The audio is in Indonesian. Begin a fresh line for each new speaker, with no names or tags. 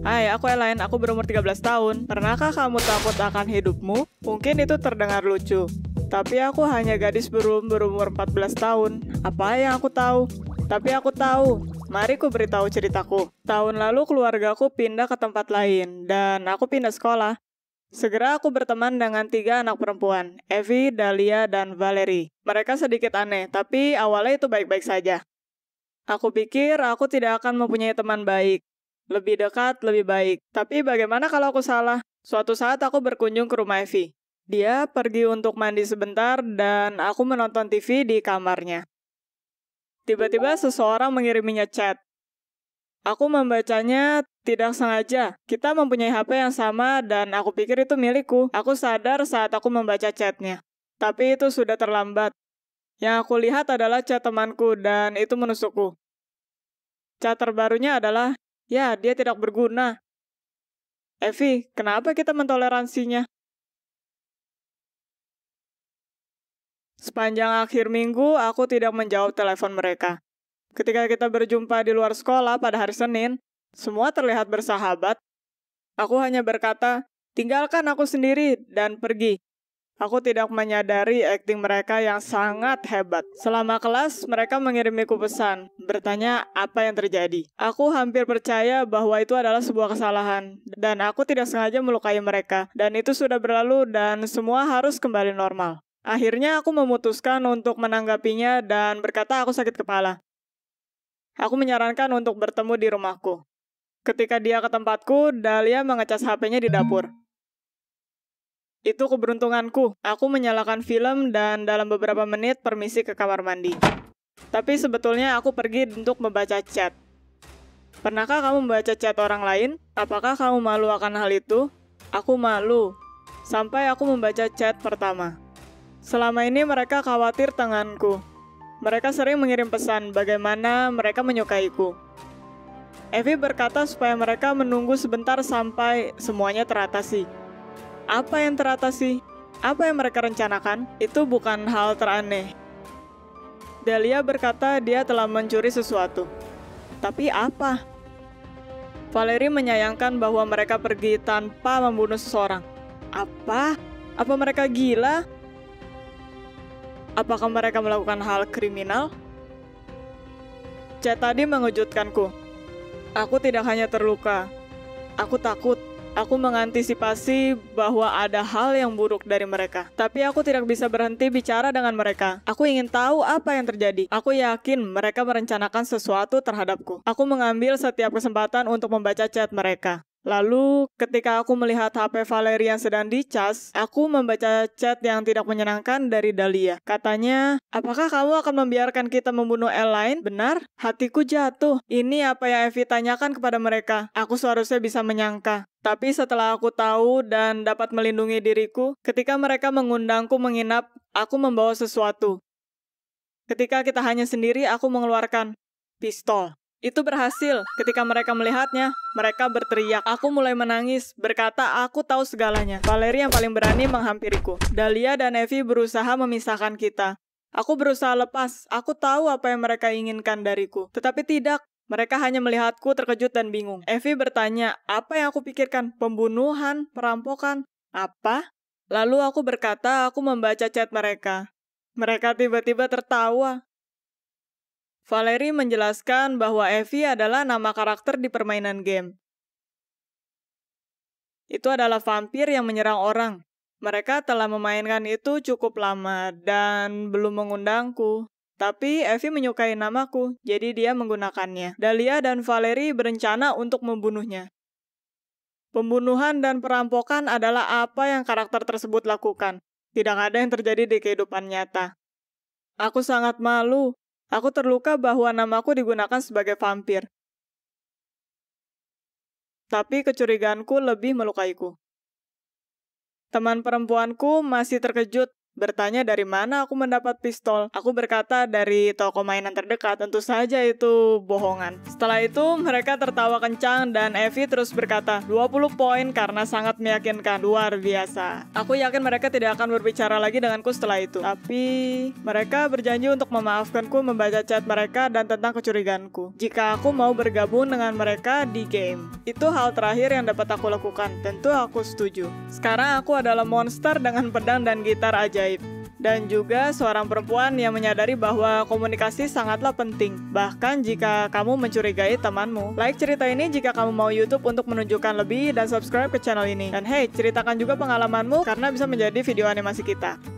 Hai, aku Elaine, aku berumur 13 tahun. Pernahkah kamu takut akan hidupmu? Mungkin itu terdengar lucu. Tapi aku hanya gadis berumur 14 tahun. Apa yang aku tahu? Tapi aku tahu. Mari ku beritahu ceritaku. Tahun lalu keluargaku pindah ke tempat lain, dan aku pindah sekolah. Segera aku berteman dengan 3 anak perempuan, Evie, Dahlia, dan Valerie. Mereka sedikit aneh, tapi awalnya itu baik-baik saja. Aku pikir aku tidak akan mempunyai teman baik. Lebih dekat, lebih baik. Tapi bagaimana kalau aku salah? Suatu saat aku berkunjung ke rumah Evie. Dia pergi untuk mandi sebentar dan aku menonton TV di kamarnya. Tiba-tiba seseorang mengiriminya chat. Aku membacanya tidak sengaja. Kita mempunyai HP yang sama dan aku pikir itu milikku. Aku sadar saat aku membaca chatnya. Tapi itu sudah terlambat. Yang aku lihat adalah chat temanku dan itu menusukku. Chat terbarunya adalah, ya, dia tidak berguna. Evie, kenapa kita mentoleransinya? Sepanjang akhir minggu, aku tidak menjawab telepon mereka. Ketika kita berjumpa di luar sekolah pada hari Senin, semua terlihat bersahabat. Aku hanya berkata, tinggalkan aku sendiri dan pergi. Aku tidak menyadari akting mereka yang sangat hebat. Selama kelas, mereka mengirimiku pesan, bertanya apa yang terjadi. Aku hampir percaya bahwa itu adalah sebuah kesalahan, dan aku tidak sengaja melukai mereka. Dan itu sudah berlalu dan semua harus kembali normal. Akhirnya aku memutuskan untuk menanggapinya dan berkata aku sakit kepala. Aku menyarankan untuk bertemu di rumahku. Ketika dia ke tempatku, Dahlia mengecas HP-nya di dapur. Itu keberuntunganku. Aku menyalakan film dan dalam beberapa menit permisi ke kamar mandi. Tapi sebetulnya aku pergi untuk membaca chat. Pernahkah kamu membaca chat orang lain? Apakah kamu malu akan hal itu? Aku malu. Sampai aku membaca chat pertama. Selama ini mereka khawatir tanganku. Mereka sering mengirim pesan bagaimana mereka menyukaiku. Evie berkata supaya mereka menunggu sebentar sampai semuanya teratasi. Apa yang teratasi? Apa yang mereka rencanakan? Itu bukan hal teraneh. Dahlia berkata dia telah mencuri sesuatu. Tapi apa? Valerie menyayangkan bahwa mereka pergi tanpa membunuh seseorang. Apa? Apa mereka gila? Apakah mereka melakukan hal kriminal? Chat tadi mengejutkanku. Aku tidak hanya terluka. Aku takut. Aku mengantisipasi bahwa ada hal yang buruk dari mereka. Tapi aku tidak bisa berhenti bicara dengan mereka. Aku ingin tahu apa yang terjadi. Aku yakin mereka merencanakan sesuatu terhadapku. Aku mengambil setiap kesempatan untuk membaca chat mereka. Lalu, ketika aku melihat HP Valerie yang sedang dicas, aku membaca chat yang tidak menyenangkan dari Dahlia. Katanya, apakah kamu akan membiarkan kita membunuh Elaine? Benar? Hatiku jatuh. Ini apa yang Evie tanyakan kepada mereka. Aku seharusnya bisa menyangka. Tapi setelah aku tahu dan dapat melindungi diriku, ketika mereka mengundangku menginap, aku membawa sesuatu. Ketika kita hanya sendiri, aku mengeluarkan pistol. Itu berhasil. Ketika mereka melihatnya, mereka berteriak. Aku mulai menangis, berkata aku tahu segalanya. Valerie yang paling berani menghampiriku. Dahlia dan Evie berusaha memisahkan kita. Aku berusaha lepas. Aku tahu apa yang mereka inginkan dariku. Tetapi tidak. Mereka hanya melihatku terkejut dan bingung. Evie bertanya, apa yang aku pikirkan? Pembunuhan? Perampokan? Apa? Lalu aku berkata aku membaca chat mereka. Mereka tiba-tiba tertawa. Valerie menjelaskan bahwa Evie adalah nama karakter di permainan game. Itu adalah vampir yang menyerang orang. Mereka telah memainkan itu cukup lama dan belum mengundangku. Tapi Evie menyukai namaku, jadi dia menggunakannya. Dahlia dan Valerie berencana untuk membunuhnya. Pembunuhan dan perampokan adalah apa yang karakter tersebut lakukan. Tidak ada yang terjadi di kehidupan nyata. Aku sangat malu. Aku terluka bahwa namaku digunakan sebagai vampir. Tapi kecurigaanku lebih melukaiku. Teman perempuanku masih terkejut bertanya dari mana aku mendapat pistol. Aku berkata dari toko mainan terdekat, tentu saja itu bohongan. Setelah itu mereka tertawa kencang dan Evie terus berkata, 20 poin karena sangat meyakinkan, luar biasa. Aku yakin mereka tidak akan berbicara lagi denganku setelah itu. Tapi mereka berjanji untuk memaafkanku membaca chat mereka dan tentang kecurigaanku. Jika aku mau bergabung dengan mereka di game. Itu hal terakhir yang dapat aku lakukan. Tentu aku setuju. Sekarang aku adalah monster dengan pedang dan gitar ajaib. Dan juga seorang perempuan yang menyadari bahwa komunikasi sangatlah penting. Bahkan jika kamu mencurigai temanmu. Like cerita ini jika kamu mau YouTube untuk menunjukkan lebih dan subscribe ke channel ini. Dan hey, ceritakan juga pengalamanmu karena bisa menjadi video animasi kita.